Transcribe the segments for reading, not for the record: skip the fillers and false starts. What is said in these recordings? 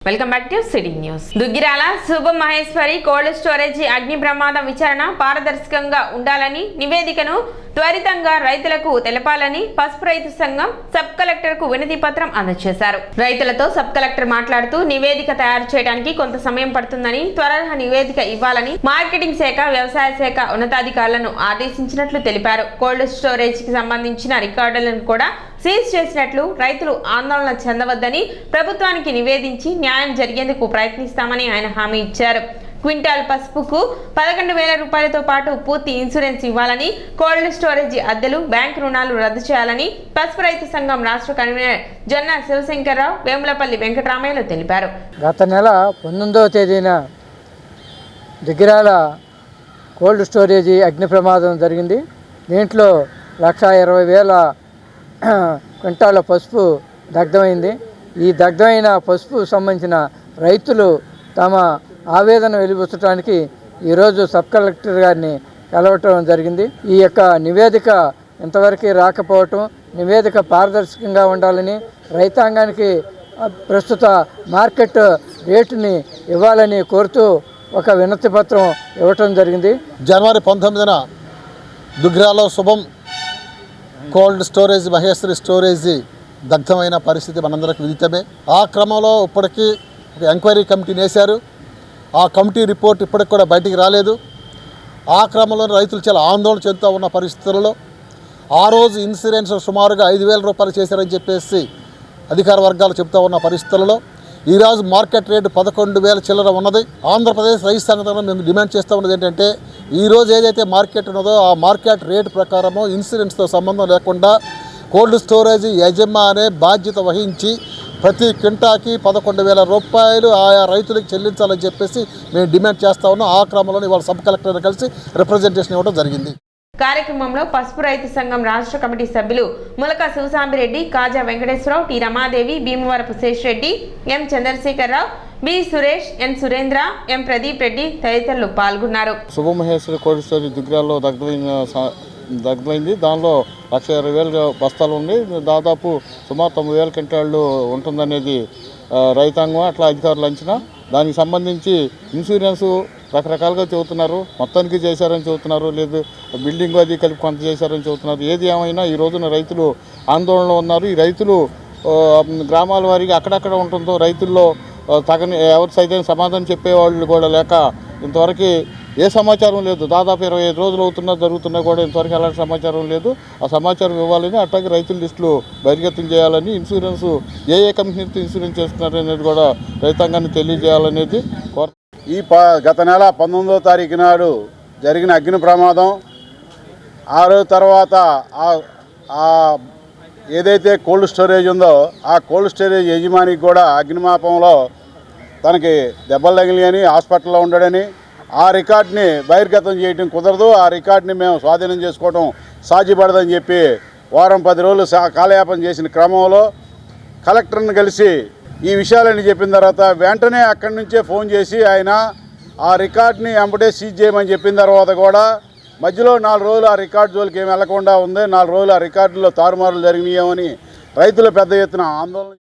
Welcome back to city news. Duggirala శుభం Maheshwari cold storage అగ్ని ప్రమాదం విచారణ పారదర్శకంగా ఉండాలని నివేదికను త్వరితంగా రైతులకు తెలపాలని పసుపు రైతు సంఘం సబ్ కలెక్టర్ కు వినతి పత్రం అందజేశారు. రైతులతో సబ్ కలెక్టర్ మాట్లాడుతూ నివేదిక తయారు చేయడానికి కొంత సమయం పడుతుందని, త్వరగా నివేదిక ఇవ్వాలని మార్కెటింగ్ శాఖ, వ్యవసాయ శాఖ ఉన్నతాధికారులను ఆదేశించినట్లు తెలిపారు. కోల్డ్ స్టోరేజీకి సంబంధించిన రికార్డులను కూడా సీజ్ చేసినట్లు, రైతులు ఆందోళన చెందవద్దని ప్రభుత్వానికి నివేదించి న్యాయం జరిగేందుకు ప్రయత్నిస్తామని ఆయన హామీ ఇచ్చారు. క్వింటాల్ పసుపుకు 11,000 రూపాయలతో పాటు పూర్తి ఇన్సూరెన్స్ ఇవ్వాలని, కోల్డ్ స్టోరేజీ అద్దెలు, బ్యాంకు రుణాలు రద్దు చేయాలని పసుపు రైతు సంఘం రాష్ట్ర కన్వీనర్ జొన్న శివశంకర్రావు, వేములపల్లి వెంకటరామయ్యలు తెలిపారు. గత నెల 19వ తేదీన దుగ్గిరాల కోల్డ్ స్టోరేజీ అగ్ని ప్రమాదం జరిగింది. దీంట్లో 1,20,000 క్వింటాల పసుపు దగ్ధమైంది. ఈ దగ్ధమైన పసుపు సంబంధించిన రైతులు తమ ఆవేదన వెలిబుచ్చడానికి ఈరోజు సబ్ కలెక్టర్ గారిని కలవటం జరిగింది. ఈ యొక్క నివేదిక ఇంతవరకు రాకపోవటం, నివేదిక పారదర్శకంగా ఉండాలని, రైతాంగానికి ప్రస్తుత మార్కెట్ రేటుని ఇవ్వాలని కోరుతూ ఒక వినతి పత్రం ఇవ్వటం జరిగింది. జనవరి 19న దుగ్గిరాలో శుభం కోల్డ్ స్టోరేజ్ మహేశ్వరి స్టోరేజీ దగ్ధమైన పరిస్థితి మనందరికి విదితమే. ఆ క్రమంలో ఇప్పటికీ ఒక ఎంక్వైరీ కమిటీని వేశారు. ఆ కమిటీ రిపోర్ట్ ఇప్పటికి కూడా బయటికి రాలేదు. ఆ క్రమంలో రైతులు చాలా ఆందోళన చెందుతూ ఉన్న పరిస్థితులలో ఆ రోజు ఇన్సూరెన్స్ సుమారుగా 5,000 రూపాయలు చేశారని చెప్పేసి అధికార వర్గాలు చెబుతూ ఉన్న పరిస్థితులలో ఈరోజు మార్కెట్ రేటు 11,000 చిల్లర ఉన్నది. ఆంధ్రప్రదేశ్ రైతు సంఘటన మేము డిమాండ్ చేస్తూ ఉన్నది ఏంటంటే, ఈరోజు ఏదైతే మార్కెట్ ఉన్నదో ఆ మార్కెట్ రేటు ప్రకారము ఇన్సూరెన్స్తో సంబంధం లేకుండా కోల్డ్ స్టోరేజీ యజమానే బాధ్యత వహించి ప్రతి క్వింటాకి 11,000 రూపాయలు ఆయా రైతులకు చెల్లించాలని చెప్పేసి మేము డిమాండ్ చేస్తూ ఉన్నాం. ఆ క్రమంలో ఇవాళ సబ్ కలెక్టర్ని కలిసి రిప్రజెంటేషన్ ఇవ్వడం జరిగింది. కార్యక్రమంలో పసుపు రైతు సంఘం రాష్ట్ర కమిటీ సభ్యులు ములక శివసాంబిరెడ్డి, కాజా వెంకటేశ్వరరావు, టి రమాదేవి, భీమవరపు శేషరెడ్డి, ఎం చంద్రశేఖరరావు, బి సురేష్, ఎన్ సురేంద్ర, ఎం ప్రదీప్ రెడ్డి తదితరులు పాల్గొన్నారు. శుభమహేశ్వరి కోల్డ్ స్టోరేజ్ దుగ్గిరాల్లో దగ్ధమైంది. దానిలో 1,20,000 బస్తాలు ఉండి దాదాపు సుమారు 9,000 క్వింటాళ్ళు ఉంటుందనేది రైతాంగం అట్లా అధికారులు అంచనా. దానికి సంబంధించి ఇన్సూరెన్సు రకరకాలుగా చెబుతున్నారు. మొత్తానికి చేశారని చెబుతున్నారు, లేదు బిల్డింగ్ అది కలిపి కొంత చేశారని చెబుతున్నారు. ఏది ఏమైనా ఈ రోజున రైతులు ఆందోళనలో ఉన్నారు. ఈ రైతులు గ్రామాల వారీగా అక్కడక్కడ ఉంటుందో రైతుల్లో తగని ఎవరు సైతం సమాధానం చెప్పేవాళ్ళు కూడా లేక ఇంతవరకు ఏ సమాచారం లేదు. దాదాపు 25 రోజులు జరుగుతున్నా కూడా ఇంతవరకు ఎలాంటి సమాచారం లేదు. ఆ సమాచారం ఇవ్వాలని, అట్లాగే రైతుల లిస్టులు బహిర్గతం చేయాలని, ఇన్సూరెన్సు ఏ కంపెనీతో ఇన్సూరెన్స్ చేస్తున్నారనేది కూడా రైతాంగాన్ని తెలియజేయాలనేది ఈ గత నెల 19వ తారీఖు నాడు జరిగిన అగ్ని ప్రమాదం, ఆ రోజు తర్వాత ఏదైతే కోల్డ్ స్టోరేజ్ ఉందో ఆ కోల్డ్ స్టోరేజ్ యజమానికి కూడా అగ్నిమాపంలో తనకి దెబ్బలు తగిలియని, హాస్పిటల్లో ఉండడని, ఆ రికార్డుని బహిర్గతం చేయడం కుదరదు, ఆ రికార్డుని మేము స్వాధీనం చేసుకోవడం సాధ్యపడదని చెప్పి వారం 10 రోజులు కాలయాపన చేసిన క్రమంలో కలెక్టర్ని కలిసి ఈ విషయాలని చెప్పిన తర్వాత వెంటనే అక్కడి నుంచే ఫోన్ చేసి ఆయన ఆ రికార్డుని వెంబడే సీజ్ చేయమని చెప్పిన తర్వాత కూడా మధ్యలో 4 రోజులు ఆ రికార్డు జోలికి ఏమి వెళ్లకుండా ఉంది. 4 రోజులు ఆ రికార్డులో తారుమారులు జరిగినాయని రైతులు పెద్ద ఎత్తున ఆందోళన.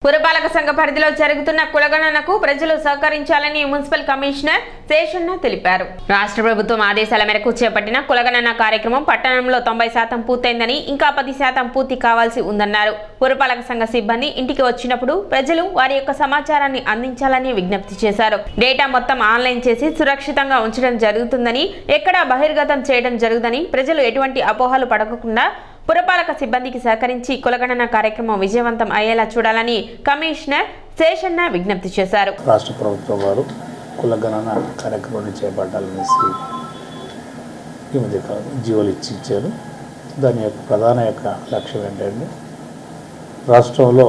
పురపాలక సంఘ పరిధిలో జరుగుతున్న కులగణనకు ప్రజలు సహకరించాలని మున్సిపల్ కమిషనర్ శేషన్న తెలిపారు. రాష్ట్ర ప్రభుత్వం ఆదేశాల మేరకు చేపట్టిన కులగణన కార్యక్రమం పట్టణంలో 90% పూర్తయిందని, ఇంకా 10% పూర్తి కావాల్సి ఉందన్నారు. పురపాలక సంఘ సిబ్బంది ఇంటికి వచ్చినప్పుడు ప్రజలు వారి యొక్క సమాచారాన్ని అందించాలని విజ్ఞప్తి చేశారు. డేటా మొత్తం ఆన్లైన్ చేసి సురక్షితంగా ఉంచడం జరుగుతుందని, ఎక్కడా బహిర్గతం చేయడం జరుగుదని, ప్రజలు ఎటువంటి అపోహలు పడకుండా పురపాలక సిబ్బందికి సహకరించి కులగణన కార్యక్రమం విజయవంతం అయ్యేలా చూడాలని కమిషనర్ శేషన్న విజ్ఞప్తి చేశారు. రాష్ట్ర ప్రభుత్వం వారు కులగణన కార్యక్రమాన్ని చేపట్టాలనేసి ఈ మధ్య జీవోలు ఇచ్చారు. దాని యొక్క ప్రధాన లక్ష్యం ఏంటంటే, రాష్ట్రంలో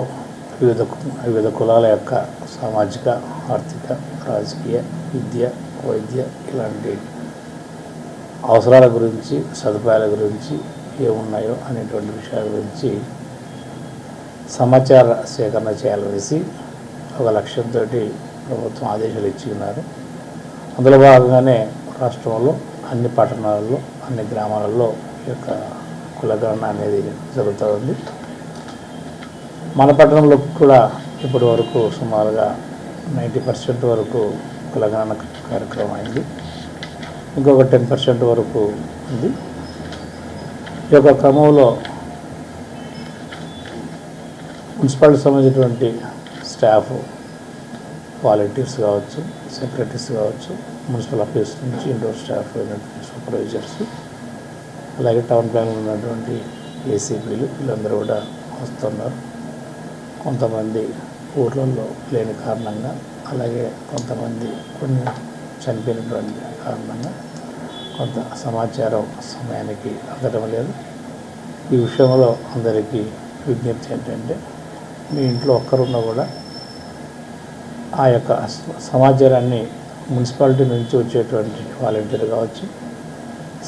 వివిధ కులాల యొక్క సామాజిక, ఆర్థిక, రాజకీయ, విద్య, వైద్య ఇలాంటి అవసరాల గురించి, సదుపాయాల గురించి ఏమున్నాయో అనేటువంటి విషయాల గురించి సమాచార సేకరణ చేయాలనేసి ఒక లక్ష్యంతో ప్రభుత్వం ఆదేశాలు ఇచ్చి ఉన్నారు. అందులో భాగంగానే రాష్ట్రంలో అన్ని పట్టణాలలో, అన్ని గ్రామాలలో ఈ యొక్క కులగణన అనేది జరుగుతూ ఉంది. మన పట్టణంలో కూడా ఇప్పటి వరకు సుమారుగా 90% వరకు కులగణన కార్యక్రమం అయింది. ఇంకొక 10% వరకు ఉంది. ఈ యొక్క క్రమంలో మున్సిపాలిటీ సంబంధించినటువంటి స్టాఫ్, వాలంటీర్స్ కావచ్చు, సెక్రటరీస్ కావచ్చు, మున్సిపల్ ఆఫీస్ నుంచి ఇండోర్ స్టాఫ్ అయినటువంటి సూపర్వైజర్స్, అలాగే టౌన్ ప్లాన్లో ఉన్నటువంటి ఏసీపీలు వీళ్ళందరూ కూడా వస్తున్నారు. కొంతమంది ఊర్లలో లేని కారణంగా, అలాగే కొంతమంది కొన్ని చనిపోయినటువంటి కారణంగా కొంత సమాచారం సమయానికి అందడం లేదు. ఈ విషయంలో అందరికీ విజ్ఞప్తి ఏంటంటే, మీ ఇంట్లో ఒక్కరున్నా కూడా ఆ యొక్క సమాచారాన్ని మున్సిపాలిటీ నుంచి వచ్చేటువంటి వాలంటీర్ కావచ్చు,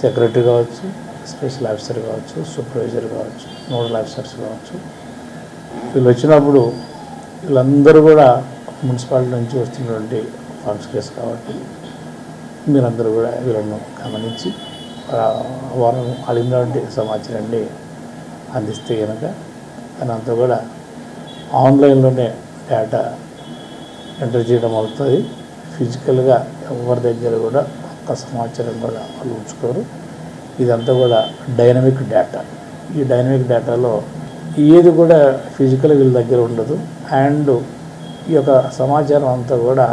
సెక్రటరీ కావచ్చు, స్పెషల్ ఆఫీసర్ కావచ్చు, సూపర్వైజర్ కావచ్చు, నోడల్ ఆఫీసర్స్ కావచ్చు, వీళ్ళు వచ్చినప్పుడు వీళ్ళందరూ కూడా మున్సిపాలిటీ నుంచి వస్తున్నటువంటి ఫంక్షనరీస్ కాబట్టి మీరందరూ కూడా వీళ్ళను గమనించి వారు అడిగినటువంటి సమాచారాన్ని అందిస్తే కనుక దానంతా కూడా ఆన్లైన్లోనే డేటా ఎంటర్ చేయడం అవుతుంది. ఫిజికల్గా ఎవరి దగ్గర కూడా ఒక్క సమాచారం కూడా వాళ్ళు ఉంచుకోరు. ఇదంతా కూడా డైనమిక్ డేటా. ఈ డైనమిక్ డేటాలో ఏది కూడా ఫిజికల్ వీళ్ళ దగ్గర ఉండదు. అండ్ ఈ యొక్క సమాచారం అంతా కూడా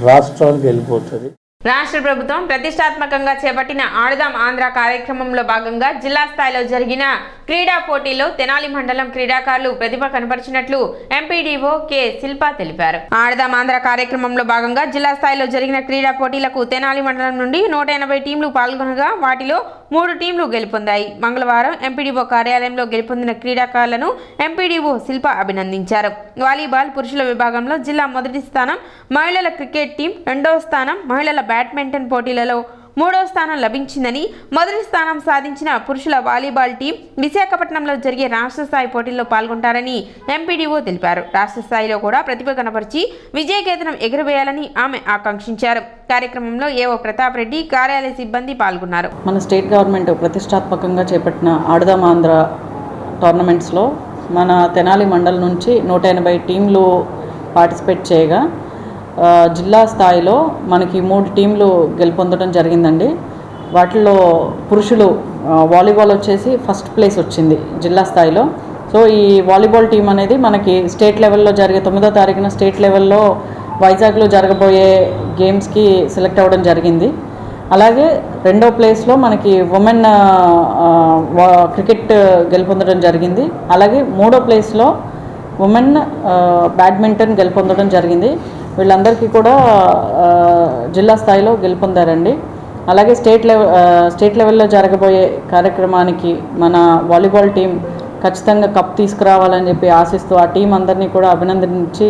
రాష్ట్రానికి వెళ్ళిపోతుంది. రాష్ట్ర ప్రభుత్వం ప్రతిష్టాత్మకంగా చేపట్టిన ఆడదాం ఆంధ్ర కార్యక్రమంలో భాగంగా జిల్లా స్థాయిలో జరిగిన క్రీడా పోటీల్లో తెనాలి మండలం క్రీడాకారులు ప్రతిభ కనపరిచినట్లు ఎంపీడీఓ కె శిల్ప తెలిపారు. ఆడదాం ఆంధ్ర కార్యక్రమంలో భాగంగా జిల్లా స్థాయిలో జరిగిన క్రీడా పోటీలకు తెనాలి మండలం నుండి 180 టీంలు పాల్గొనగా వాటిలో 3 టీంలు గెలుపొందాయి. మంగళవారం ఎంపీడీఓ కార్యాలయంలో గెలుపొందిన క్రీడాకారులను ఎంపీడీఓ శిల్ప అభినందించారు. వాలీబాల్ పురుషుల విభాగంలో జిల్లా మొదటి స్థానం, మహిళల క్రికెట్ టీం 2వ స్థానం, మహిళల బ్యాడ్మింటన్ పోటీలలో 3వ స్థానం లభించిందని, మొదటి స్థానం సాధించిన పురుషుల వాలీబాల్ టీం విశాఖపట్నంలో జరిగే రాష్ట్ర స్థాయి పోటీల్లో పాల్గొంటారని ఎంపీడీఓ తెలిపారు. రాష్ట్ర స్థాయిలో కూడా ప్రతిభ కనపరిచి విజయకేతనం ఎగురవేయాలని ఆమె ఆకాంక్షించారు. కార్యక్రమంలో ఏవో ప్రతాప్ రెడ్డి, కార్యాలయ సిబ్బంది పాల్గొన్నారు. మన స్టేట్ గవర్నమెంట్ ప్రతిష్టాత్మకంగా చేపట్టిన ఆడదాం ఆంధ్ర టోర్నమెంట్స్లో మన తెనాలి మండలం నుంచి 180 టీంలు పార్టిసిపేట్ చేయగా జిల్లా స్థాయిలో మనకి 3 టీంలు గెలుపొందడం జరిగిందండి. వాటిలో పురుషులు వాలీబాల్ వచ్చేసి ఫస్ట్ ప్లేస్ వచ్చింది జిల్లా స్థాయిలో. సో ఈ వాలీబాల్ టీం అనేది మనకి స్టేట్ లెవెల్లో జరిగే 9వ తారీఖున స్టేట్ లెవెల్లో వైజాగ్లో జరగబోయే గేమ్స్కి సెలెక్ట్ అవ్వడం జరిగింది. అలాగే 2వ ప్లేస్లో మనకి ఉమెన్ క్రికెట్ గెలుపొందడం జరిగింది. అలాగే 3వ ప్లేస్లో ఉమెన్ బ్యాడ్మింటన్ గెలుపొందడం జరిగింది. వీళ్ళందరికీ కూడా జిల్లా స్థాయిలో గెలుపొందారండి. అలాగే స్టేట్ లెవెల్లో జరగబోయే కార్యక్రమానికి మన వాలీబాల్ టీం ఖచ్చితంగా కప్ తీసుకురావాలని చెప్పి ఆశిస్తూ ఆ టీం అందరినీ కూడా అభినందించి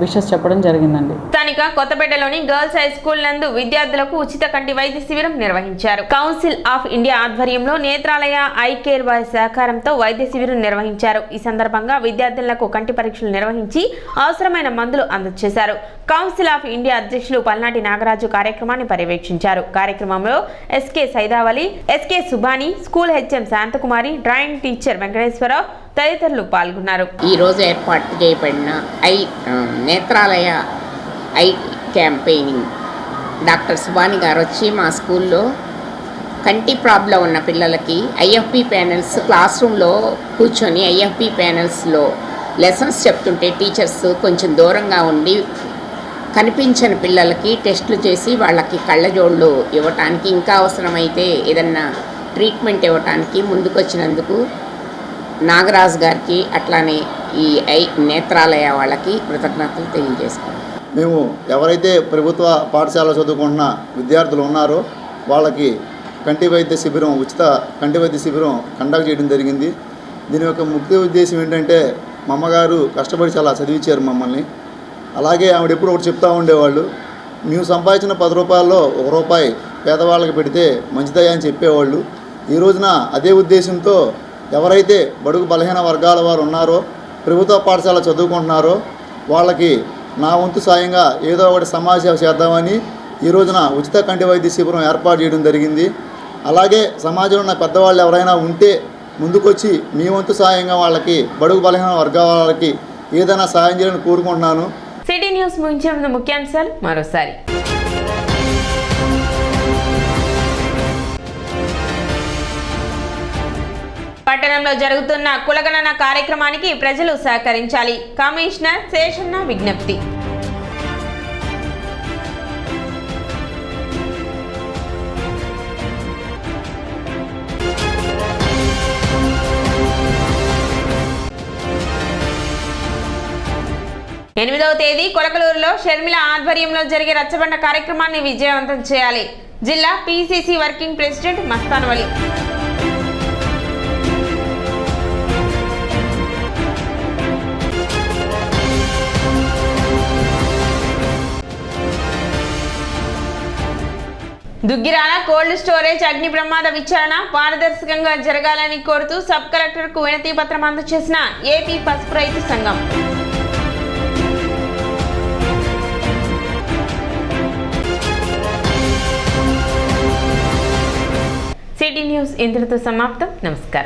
విషెస్ చెప్పడం జరిగిందండి. స్థానిక కొత్తపేటలోని గర్ల్స్ హై స్కూల్ నందు విద్యార్థులకు ఉచిత కంటి వైద్య శిబిరం నిర్వహించారు. కౌన్సిల్ ఆఫ్ ఇండియా ఆధ్వర్యంలో నేత్రాలయ ఐ కేర్ వారి సహకారంతో వైద్య శిబిరం నిర్వహించారు. ఈ సందర్భంగా విద్యార్థులకు కంటి పరీక్షలు నిర్వహించి అవసరమైన మందులు అందజేశారు. కౌన్సిల్ ఆఫ్ ఇండియా అధ్యక్షులు పల్నాటి నాగరాజు కార్యక్రమాన్ని పర్యవేక్షించారు. కార్యక్రమంలో SK Saidavali, SK Subani, school HM Shanthakumari, drawing teacher Venkateswararao తదితరులు పాల్గొన్నారు. ఈరోజు ఏర్పాటు చేయబడిన Netralaya eye campaigning doctor Subani గారు వచ్చి మా స్కూల్లో కంటి ప్రాబ్లం ఉన్న పిల్లలకి ఐఎఫ్పి ప్యానెల్స్ క్లాస్ రూమ్లో కూర్చొని ఐఎఫ్పి ప్యానెల్స్లో లెసన్స్ చెప్తుంటే టీచర్స్ కొంచెం దూరంగా ఉండి కనిపించని పిల్లలకి టెస్టులు చేసి వాళ్ళకి కళ్ళజోళ్ళు ఇవ్వటానికి, ఇంకా అవసరమైతే ఏదన్నా ట్రీట్మెంట్ ఇవ్వటానికి ముందుకొచ్చినందుకు నాగరాజు గారికి అట్లానే ఈ నేత్రాలయ వాళ్ళకి కృతజ్ఞతలు తెలియజేసుకున్నాం. మేము ఎవరైతే ప్రభుత్వ పాఠశాల చదువుకుంటున్న విద్యార్థులు ఉన్నారో వాళ్ళకి కంటి వైద్య శిబిరం, ఉచిత కంటి వైద్య శిబిరం కండక్ట్ చేయడం జరిగింది. దీని యొక్క ముఖ్య ఉద్దేశం ఏంటంటే, మా అమ్మగారు కష్టపడి చాలా చదివించారు మమ్మల్ని. అలాగే ఆవిడ ఎప్పుడు ఒకటి చెప్తూ ఉండేవాళ్ళు, మేము సంపాదించిన 10 రూపాయల్లో 1 రూపాయి పేదవాళ్ళకి పెడితే మంచిదయ్యా అని చెప్పేవాళ్ళు. ఈ రోజున అదే ఉద్దేశంతో ఎవరైతే బడుగు బలహీన వర్గాల వారు ఉన్నారో, ప్రభుత్వ పాఠశాల చదువుకుంటున్నారో వాళ్ళకి నా వంతు సాయంగా ఏదో ఒకటి సమాజ సేవ చేద్దామని ఈ రోజున ఉచిత కంటి వైద్య శిబిరం ఏర్పాటు చేయడం జరిగింది. అలాగే సమాజంలో ఉన్న పెద్దవాళ్ళు ఎవరైనా ఉంటే ముందుకొచ్చి మీ వంతు సాయంగా వాళ్ళకి, బడుగు బలహీన వర్గాల వాళ్ళకి ఏదైనా సాయం చేయాలని కోరుకుంటున్నాను. సిటీ న్యూస్ ముగించే ముందు ముఖ్యాంశాలు మరోసారి. పట్టణంలో జరుగుతున్న కులగణన కార్యక్రమానికి ప్రజలు సహకరించాలి. కమిషనర్ శేషన్న విజ్ఞప్తి. ఎనిమిదవ తేదీ కొలకలూరులో షర్మిల ఆధ్వర్యంలో జరిగే రచ్చబండ కార్యక్రమాన్ని విజయవంతం చేయాలి. జిల్లా PCC working president Mastanvali. Duggirala cold storage అగ్ని ప్రమాద విచారణ పారదర్శకంగా జరగాలని కోరుతూ సబ్ కలెక్టర్కు వినతి పత్రం అందజేసిన ఏపీ పసుపు రైతు సంఘం. సిటీ న్యూస్ ఇంతటితో సమాప్తం. నమస్కారం.